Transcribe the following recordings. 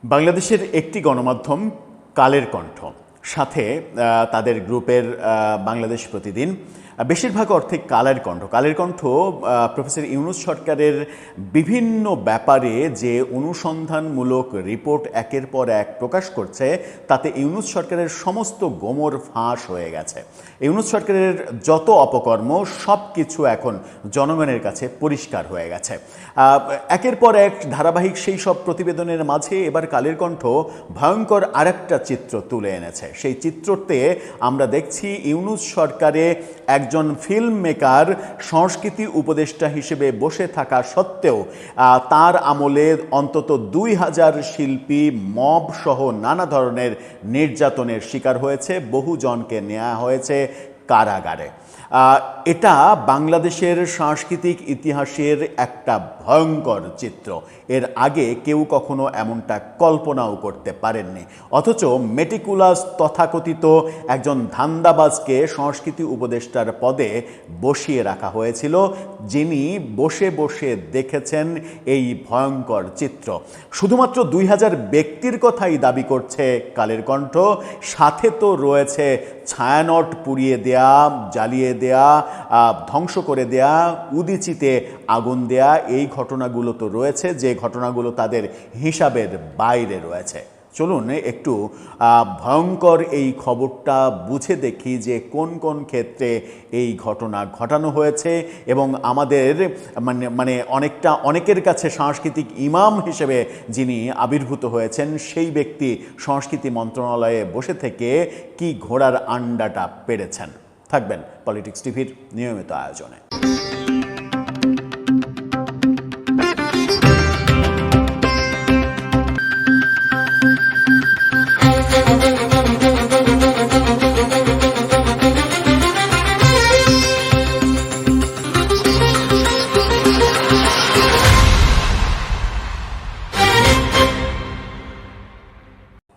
বাংলাদেশের একটি গণমাধ্যম কালের কণ্ঠ, সাথে তাদের গ্রুপের বাংলাদেশ প্রতিদিন, বেশিরভাগ অর্থে কালের কণ্ঠ। কালের কণ্ঠ প্রফেসর ইউনূস সরকারের বিভিন্ন ব্যাপারে যে অনুসন্ধানমূলক রিপোর্ট একের পর এক প্রকাশ করছে, তাতে ইউনূস সরকারের সমস্ত গোমর ফাঁস হয়ে গেছে। ইউনূস সরকারের যত অপকর্ম সব কিছু এখন জনগণের কাছে পরিষ্কার হয়ে গেছে। একের পর এক ধারাবাহিক সেই সব প্রতিবেদনের মাঝে এবার কালের কণ্ঠ ভয়ঙ্কর আরেকটা চিত্র তুলে এনেছে। সেই চিত্রতে আমরা দেখছি ইউনূস সরকারে একজন ফিল্ম মেকার সংস্কৃতি উপদেষ্টা হিসেবে বসে থাকা সত্ত্বেও তার আমলে অন্তত 2000 শিল্পী মব সহ নানা ধরনের নির্যাতনের শিকার হয়েছে, বহুজনকে নেওয়া হয়েছে কারাগারে। এটা বাংলাদেশের সাংস্কৃতিক ইতিহাসের একটা ভয়ঙ্কর চিত্র। এর আগে কেউ কখনো এমনটা কল্পনাও করতে পারেননি। অথচ মেটিকুলাস তথাকথিত একজন ধান্দাবাজকে সংস্কৃতি উপদেষ্টার পদে বসিয়ে রাখা হয়েছিল, যিনি বসে বসে দেখেছেন এই ভয়ঙ্কর চিত্র। শুধুমাত্র 2000 ব্যক্তির কথাই দাবি করছে কালের কণ্ঠ, সাথে তো রয়েছে ছায়ানট পুড়িয়ে দেয়া, জ্বালিয়ে দেয়া, ধ্বংস করে দেয়া, উদীচিতে আগুন দেয়া। এই ঘটনাগুলো তো রয়েছে, যে ঘটনাগুলো তাদের হিসাবের বাইরে রয়েছে। চলুন একটু ভয়ঙ্কর এই খবরটা বুঝে দেখি যে কোন কোন ক্ষেত্রে এই ঘটনা ঘটানো হয়েছে এবং আমাদের মানে অনেকের কাছে সাংস্কৃতিক ইমাম হিসেবে যিনি আবির্ভূত হয়েছেন, সেই ব্যক্তি সংস্কৃতি মন্ত্রণালয়ে বসে থেকে কি ঘোড়ার আন্ডাটা পেড়েছেন। থাকবেন পলিটিক্স টিভির নিয়মিত আয়োজনে।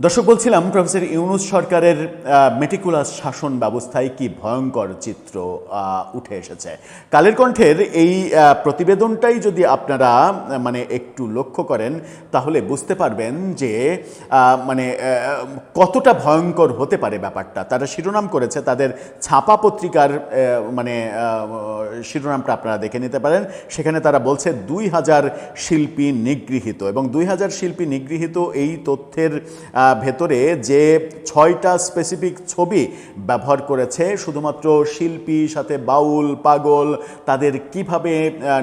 দর্শক, বলছিলাম প্রফেসর ইউনূস সরকারের মেটিকুলাস শাসন ব্যবস্থায় কি ভয়ঙ্কর চিত্র উঠে এসেছে। কালের কণ্ঠের এই প্রতিবেদনটাই যদি আপনারা একটু লক্ষ্য করেন, তাহলে বুঝতে পারবেন যে কতটা ভয়ঙ্কর হতে পারে ব্যাপারটা। তারা শিরোনাম করেছে, তাদের ছাপা পত্রিকার শিরোনামটা আপনারা দেখে নিতে পারেন। সেখানে তারা বলছে 2000 শিল্পী নিগৃহীত, এবং 2000 শিল্পী নিগৃহীত এই তথ্যের ভেতরে যে 6টা স্পেসিফিক ছবি ব্যবহার করেছে, শুধুমাত্র শিল্পী, সাথে বাউল, পাগল, তাদের কিভাবে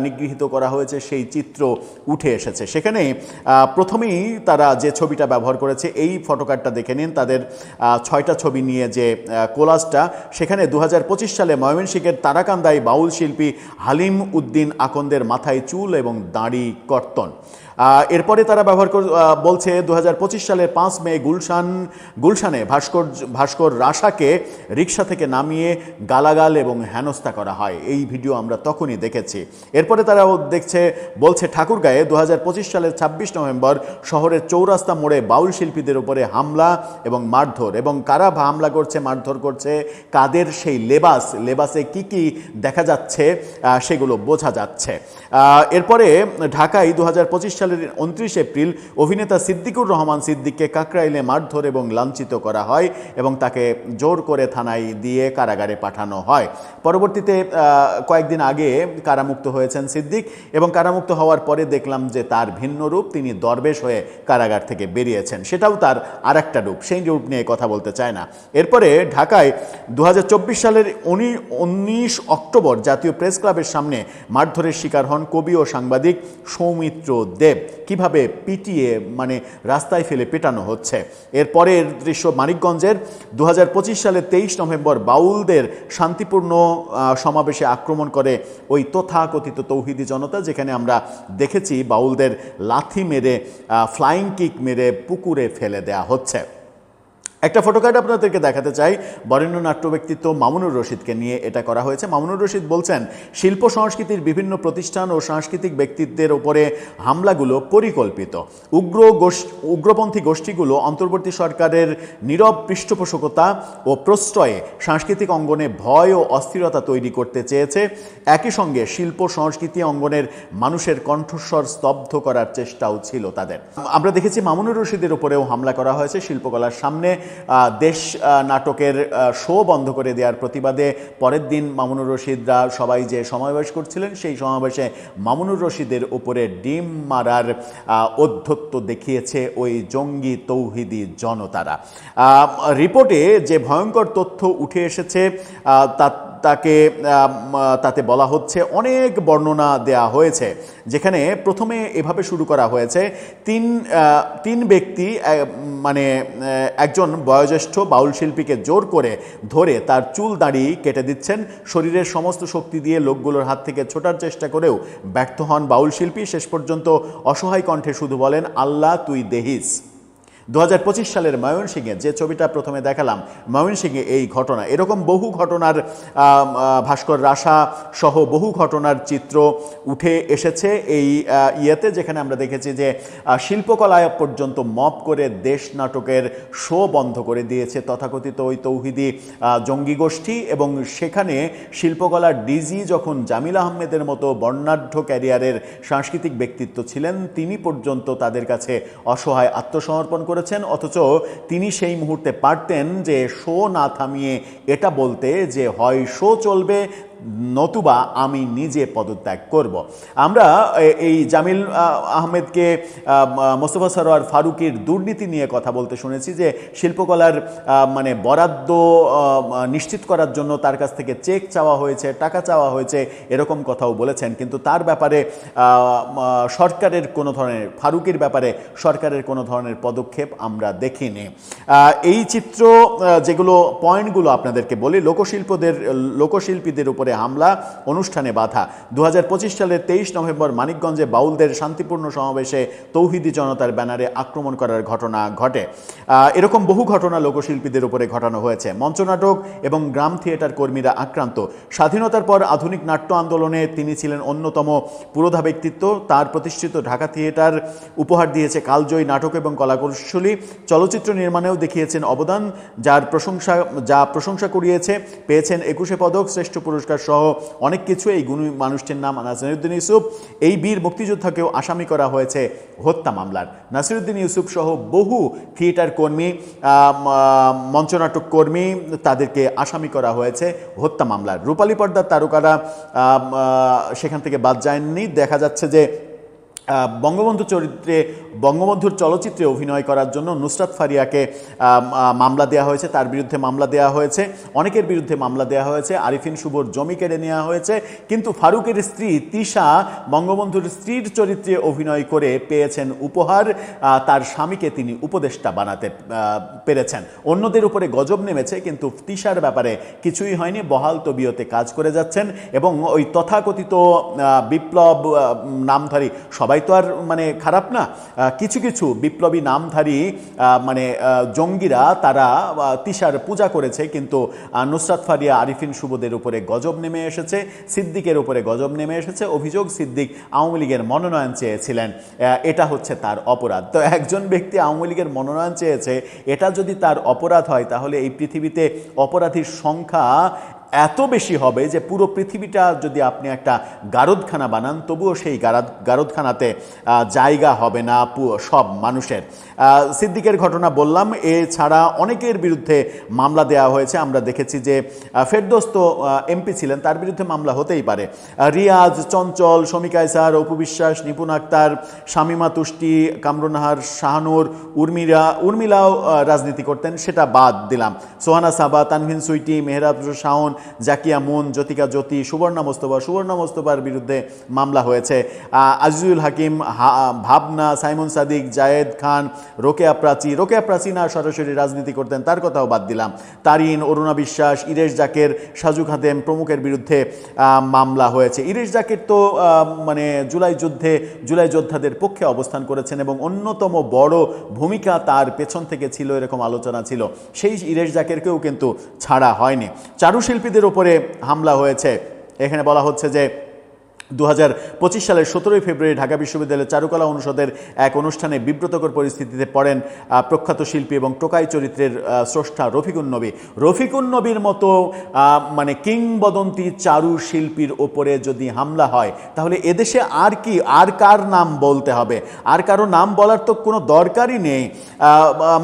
নিগৃহীত করা হয়েছে সেই চিত্র উঠে এসেছে। সেখানে প্রথমেই তারা যে ছবিটা ব্যবহার করেছে, এই ফটোকার্ডটা দেখে নিন। তাদের 6টা ছবি নিয়ে যে কোলাজটা, সেখানে 2025 সালে ময়মনসিংহের তারাকান্দায় বাউল শিল্পী হালিম উদ্দিন আকন্দের মাথায় চুল এবং দাড়ি কর্তন। এরপরে তারা বলছে 2025 সালের 5 মে গুলশানে ভাস্কর রাশাকে রিকশা থেকে নামিয়ে গালাগাল এবং হেনস্থা করা হয়। এই ভিডিও আমরা তখনই দেখেছি। এরপরে তারা বলছে ঠাকুরগাঁয়ে 2025 সালের 26 নভেম্বর শহরের চৌরাস্তা মোড়ে বাউল শিল্পীদের উপরে হামলা এবং মারধর, এবং কারা হামলা করছে, মারধর করছে, কাদের সেই লেবাসে কি কি দেখা যাচ্ছে সেগুলো বোঝা যাচ্ছে। এরপরে ঢাকায় 2025 সালের 29 এপ্রিল অভিনেতা সিদ্দিকুর রহমান সিদ্দিককে কাকরাইলে মারধর এবং লাঞ্ছিত করা হয় এবং তাকে জোর করে থানায় দিয়ে কারাগারে পাঠানো হয়। পরবর্তীতে কয়েকদিন আগে কারামুক্ত হয়েছেন সিদ্দিক, এবং কারামুক্ত হওয়ার পরে দেখলাম যে তার ভিন্ন রূপ, তিনি দরবেশ হয়ে কারাগার থেকে বেরিয়েছেন। সেটাও তার আরেকটা রূপ, সেই রূপ নিয়ে কথা বলতে চায় না। এরপরে ঢাকায় 2024 সালের 19 অক্টোবর জাতীয় প্রেস ক্লাবের সামনে মারধরের শিকার হন কবি ও সাংবাদিক সৌমিত্র দেব। কিভাবে পিটিয়ে রাস্তায় ফেলে পেটানো হচ্ছে। এরপরের দৃশ্য মানিকগঞ্জের 2025 সালের 23 নভেম্বর বাউলদের শান্তিপূর্ণ সমাবেশে আক্রমণ করে ওই তথাকথিত তৌহিদি জনতা, যেখানে আমরা দেখেছি বাউলদের লাথি মেরে, ফ্লাইং কিক মেরে পুকুরে ফেলে দেয়া হচ্ছে। একটা ফটোকার্ড আপনাদেরকে দেখাতে চাই, বরেণ্য নাট্য ব্যক্তিত্ব মামুনুর রশিদকে নিয়ে এটা করা হয়েছে। মামুনুর রশিদ বলছেন, শিল্প সংস্কৃতির বিভিন্ন প্রতিষ্ঠান ও সাংস্কৃতিক ব্যক্তিত্বের ওপরে হামলাগুলো পরিকল্পিত। উগ্রপন্থী গোষ্ঠীগুলো অন্তর্বর্তী সরকারের নীরব পৃষ্ঠপোষকতা ও প্রশ্রয়ে সাংস্কৃতিক অঙ্গনে ভয় ও অস্থিরতা তৈরি করতে চেয়েছে। একই সঙ্গে শিল্প সংস্কৃতি অঙ্গনের মানুষের কণ্ঠস্বর স্তব্ধ করার চেষ্টাও ছিল তাদের। আমরা দেখেছি মামুনুর রশিদের উপরেও হামলা করা হয়েছে। শিল্পকলার সামনে দেশ নাটকের শো বন্ধ করে দেওয়ার প্রতিবাদে পরের দিন মামুনুর রশিদরা সবাই যে সমাবেশ করছিলেন, সেই সমাবেশে মামুনুর রশিদের উপরে ডিম মারার অধ্যত্ত দেখিয়েছে ওই জঙ্গি তৌহিদি জনতারা। রিপোর্টে যে ভয়ঙ্কর তথ্য উঠে এসেছে তাতে বলা হচ্ছে, অনেক বর্ণনা দেয়া হয়েছে, যেখানে প্রথমে এভাবে শুরু করা হয়েছে, তিন ব্যক্তি মানে একজন বয়োজ্যেষ্ঠ বাউল শিল্পীকে জোর করে ধরে তার চুল দাড়ি কেটে দিচ্ছেন, শরীরের সমস্ত শক্তি দিয়ে লোকগুলোর হাত থেকে ছোটার চেষ্টা করেও ব্যর্থ হন বাউল শিল্পী। শেষ পর্যন্ত অসহায় কণ্ঠে শুধু বলেন, আল্লাহ তুই দেহিস। 2025 সালের ময়মনসিংহে যে ছবিটা প্রথমে দেখালাম, ময়মনসিংহে এই ঘটনা, এরকম বহু ঘটনার ভাস্কর রাশা সহ বহু ঘটনার চিত্র উঠে এসেছে এই ইয়েতে, যেখানে আমরা দেখেছি যে শিল্পকলায় পর্যন্ত মপ করে দেশ নাটকের শো বন্ধ করে দিয়েছে তথাকথিত ওই তৌহিদি জঙ্গি গোষ্ঠী। এবং সেখানে শিল্পকলার ডিজি যখন জামিল আহমেদের মতো বর্ণাঢ্য ক্যারিয়ারের সাংস্কৃতিক ব্যক্তিত্ব ছিলেন, তিনি পর্যন্ত তাদের কাছে অসহায় আত্মসমর্পণ করেছেন। অথচ তিনি সেই মুহূর্তে পারতেন যে শো না থামিয়ে এটা বলতে যে হয় শো চলবে নতুবা আমি নিজে পদত্যাগ করব। আমরা এই জামিল আহমেদকে মোস্তফা সরোয়ার ফারুকীর দুর্নীতি নিয়ে কথা বলতে শুনেছি, যে শিল্পকলার মানে বরাদ্দ নিশ্চিত করার জন্য তার কাছ থেকে চেক চাওয়া হয়েছে, টাকা চাওয়া হয়েছে, এরকম কথাও বলেছেন। কিন্তু তার ব্যাপারে সরকারের কোনো ধরনের, ফারুকীর ব্যাপারে সরকারের কোনো ধরনের পদক্ষেপ আমরা দেখিনি। এই চিত্র যেগুলো পয়েন্টগুলো আপনাদেরকে বলি, লোকশিল্পীদের উপরে হামলা, অনুষ্ঠানে বাধা। 2025 সালের 23 নভেম্বর মানিকগঞ্জে বাউলদের শান্তিপূর্ণ সমাবেশে তৌহিদি জনতার ব্যানারে আক্রমণ করার ঘটনা ঘটে। এরকম বহু ঘটনা লোকশিল্পীদের উপরে ঘটানো হয়েছে। মঞ্চনাটক এবং গ্রাম থিয়েটার কর্মীরা আক্রান্ত। স্বাধীনতার পর আধুনিক নাট্য আন্দোলনে তিনি ছিলেন অন্যতম পুরোধা ব্যক্তিত্ব। তার প্রতিষ্ঠিত ঢাকা থিয়েটার উপহার দিয়েছে কালজয়ী নাটক এবং কলাকৌশলী। চলচ্চিত্র নির্মাণেও দেখিয়েছেন অবদান, যা প্রশংসা কুড়িয়েছে। পেয়েছেন 21 পদক, শ্রেষ্ঠ পুরস্কার সহ অনেক কিছু। এই গুণী মানুষটির নাম নাসিরউদ্দিন ইউসুফ। এই বীর মুক্তিযোদ্ধাকেও আসামি করা হয়েছে হত্যা মামলার। নাসিরউদ্দিন ইউসুফ সহ বহু থিয়েটার কর্মী, মঞ্চনাটক কর্মী, তাদেরকে আসামি করা হয়েছে হত্যা মামলার। রূপালী পর্দার তারকারা সেখান থেকে বাদ যায়নি। দেখা যাচ্ছে যে বঙ্গবন্ধুর চলচ্চিত্রে অভিনয় করার জন্য নুসরাত ফারিয়াকে মামলা দেওয়া হয়েছে, তার বিরুদ্ধে মামলা দেওয়া হয়েছে, অনেকের বিরুদ্ধে মামলা দেওয়া হয়েছে। আরিফিন শুভর জমি কেড়ে নেওয়া হয়েছে। কিন্তু ফারুকের স্ত্রী তিশা বঙ্গবন্ধুর স্ত্রীর চরিত্রে অভিনয় করে পেয়েছেন উপহার। তার স্বামীকে তিনি উপদেষ্টা বানাতে পেরেছেন। অন্যদের উপরে গজব নেমেছে, কিন্তু তিশার ব্যাপারে কিছুই হয়নি। বহাল তবিয়তে কাজ করে যাচ্ছেন। এবং ওই তথাকথিত বিপ্লব নামধারী, সবাই তো আর মানে খারাপ না, কিছু কিছু বিপ্লবী নামধারী মানে জঙ্গিরা তারা তিশার পূজা করেছে। কিন্তু নুসরাত ফারিয়া, আরিফিন শুভদের উপরে গজব নেমে এসেছে, সিদ্দিকের উপরে গজব নেমে এসেছে। অভিযোগ, সিদ্দিক আওয়ামী লীগের মনোনয়ন চেয়েছিলেন, এটা হচ্ছে তার অপরাধ। তো একজন ব্যক্তি আওয়ামী লীগের মনোনয়ন চেয়েছে, এটা যদি তার অপরাধ হয়, তাহলে এই পৃথিবীতে অপরাধীর সংখ্যা এত বেশি হবে যে পুরো পৃথিবীটা যদি আপনি একটা গারদখানা বানান, তবুও সেই গারদখানাতে জায়গা হবে না সব মানুষের। সিদ্দিকের ঘটনা বললাম, এছাড়া অনেকের বিরুদ্ধে মামলা দেওয়া হয়েছে। আমরা দেখেছি যে ফেরদৌস্ত এমপি ছিলেন, তার বিরুদ্ধে মামলা হতেই পারে। রিয়াজ, চঞ্চল, শমিকা ইসার, অপু বিশ্বাস, নিপুণ আক্তার, শামিমা তুষ্টি, কামরুন্নাহার, শাহানুর, উর্মিলাও রাজনীতি করতেন, সেটা বাদ দিলাম। সোহানা সাবা, তানভিন সুইটি, মেহরাব শাওন, জাকিয়া মুন, জ্যোতিকা জ্যোতি, সুবর্ণা মোস্তফার বিরুদ্ধে মামলা হয়েছে। আজিজুল হাকিম, ভাবনা, সাইমন সাদিক, জায়েদ খান, রোকেয়া প্রাচী না সরাসরি রাজনীতি করতেন, তার কথাও বাদ দিলাম। তারিন, অরুণা বিশ্বাস, ইরেশ জাকের, সাজু খাদেম প্রমুখের বিরুদ্ধে মামলা হয়েছে। ইরেশ জাকের তো মানে জুলাই যোদ্ধাদের পক্ষে অবস্থান করেছেন এবং অন্যতম বড় ভূমিকা তার পেছন থেকে ছিল, এরকম আলোচনা ছিল। সেই ইরেশ জাকেরকেও কিন্তু ছাড়া হয়নি। চারুশিল্পীদের উপরে হামলা হয়েছে। এখানে বলা হচ্ছে যে 2025 সালের 17 ফেব্রুয়ারি ঢাকা বিশ্ববিদ্যালয়ের চারুকলা অনুষদের এক অনুষ্ঠানে বিব্রতকর পরিস্থিতিতে পড়েন প্রখ্যাত শিল্পী এবং টোকাই চরিত্রের স্রষ্টা রফিকুন নবীর মতো মানে কিংবদন্তি চারু শিল্পীর ওপরে যদি হামলা হয়, তাহলে এদেশে আর কার নাম বলতে হবে? আর কারো নাম বলার তো কোনো দরকারই নেই।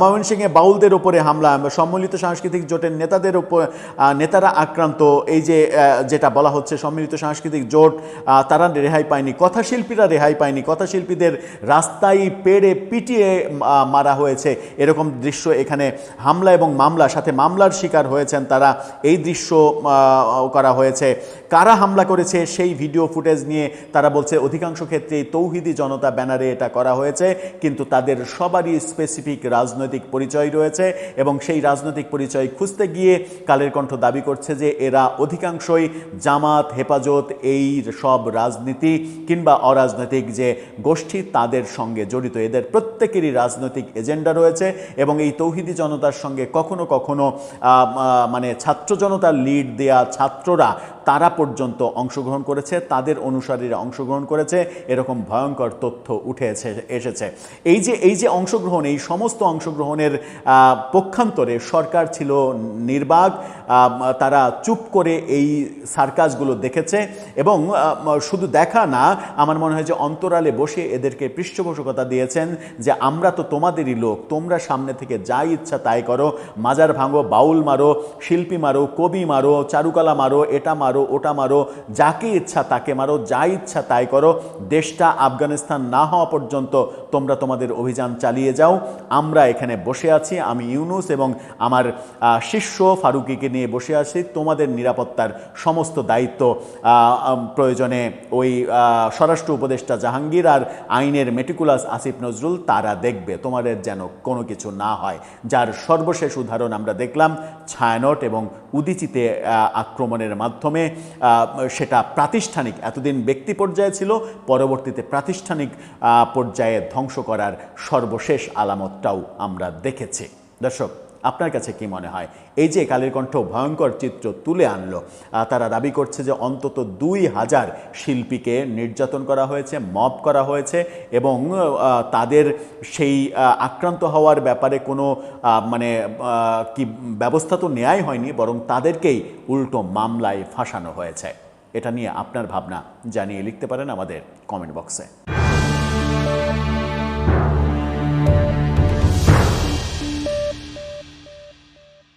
ময়মনসিংহে বাউলদের ওপরে হামলা, সম্মিলিত সাংস্কৃতিক জোটের নেতারা আক্রান্ত। এই যে যেটা বলা হচ্ছে, সম্মিলিত সাংস্কৃতিক জোট তারা রেহাই পায়নি, কথাশিল্পীরা রেহাই পায়নি, কথাশিল্পীদের রাস্তায় পেড়ে পিটিয়ে মারা হয়েছে, এরকম দৃশ্য এখানে হামলা এবং সাথে মামলার শিকার হয়েছেন তারা, এই দৃশ্য করা হয়েছে। কারা হামলা করেছে সেই ভিডিও ফুটেজ নিয়ে তারা বলছে অধিকাংশ ক্ষেত্রেই তৌহিদি জনতা ব্যানারে এটা করা হয়েছে, কিন্তু তাদের সবারই স্পেসিফিক রাজনৈতিক পরিচয় রয়েছে এবং সেই রাজনৈতিক পরিচয় খুঁজতে গিয়ে কালের কণ্ঠ দাবি করছে যে এরা অধিকাংশই জামাত, হেফাজত, এই সব রাজনীতি কিংবা অরাজনৈতিক যে গোষ্ঠী তাদের সঙ্গে জড়িত। এদের প্রত্যেকেরই রাজনৈতিক এজেন্ডা রয়েছে এবং এই তৌহিদি জনতার সঙ্গে কখনো কখনো মানে ছাত্র জনতার লিড দেয়া ছাত্ররা তারা পর্যন্ত অংশগ্রহণ করেছে, তাদের অনুসারীরা অংশগ্রহণ করেছে, এরকম ভয়ঙ্কর তথ্য উঠে এসেছে। এই যে অংশগ্রহণ, এই সমস্ত অংশগ্রহণের পক্ষান্তরে সরকার ছিল নির্বাক, তারা চুপ করে এই সার্কাসগুলো দেখেছে এবং শুধু দেখা না, আমার মনে হয় যে অন্তরালে বসে এদেরকে পৃষ্ঠপোষকতা দিয়েছেন যে আমরা তো তোমাদেরই লোক, তোমরা সামনে থেকে যা ইচ্ছা তাই করো, মাজার ভাঙো, বাউল মারো, শিল্পী মারো, কবি মারো, চারুকলা মারো, এটা মারো, ওটা মারো, যাকে ইচ্ছা তাকে মারো, যা ইচ্ছা তাই করো, দেশটা আফগানিস্তান না হওয়া পর্যন্ত তোমরা তোমাদের অভিযান চালিয়ে যাও, আমরা এখানে বসে আছি, আমি ইউনুস এবং আমার শিষ্য ফারুকিকে নিয়ে বসে আছি, তোমাদের নিরাপত্তার সমস্ত দায়িত্ব প্রয়োজনে ওই স্বরাষ্ট্র উপদেষ্টা জাহাঙ্গীর আর আইনের মেটিকুলাস আসিফ নজরুল তারা দেখবে, তোমাদের যেন কোনো কিছু না হয়। যার সর্বশেষ উদাহরণ আমরা দেখলাম ছায়ানট এবং উদীচিতে আক্রমণের মাধ্যমে, সেটা প্রাতিষ্ঠানিক, এতদিন ব্যক্তি পর্যায়ে ছিল, পরবর্তীতে প্রাতিষ্ঠানিক পর্যায়ে ধ্বংস করার সর্বশেষ আলামতটাও আমরা দেখেছি। দর্শক, আপনার কাছে কি মনে হয়? এই যে কালের কণ্ঠ ভয়ঙ্কর চিত্র তুলে আনলো, তারা দাবি করছে যে অন্তত 2000 শিল্পীকে নির্যাতন করা হয়েছে, মব করা হয়েছে এবং তাদের সেই আক্রান্ত হওয়ার ব্যাপারে কোনো মানে কি ব্যবস্থা তো নেওয়াই হয়নি, বরং তাদেরকেই উল্টো মামলায় ফাঁসানো হয়েছে। এটা নিয়ে আপনার ভাবনা জানিয়ে লিখতে পারেন আমাদের কমেন্ট বক্সে।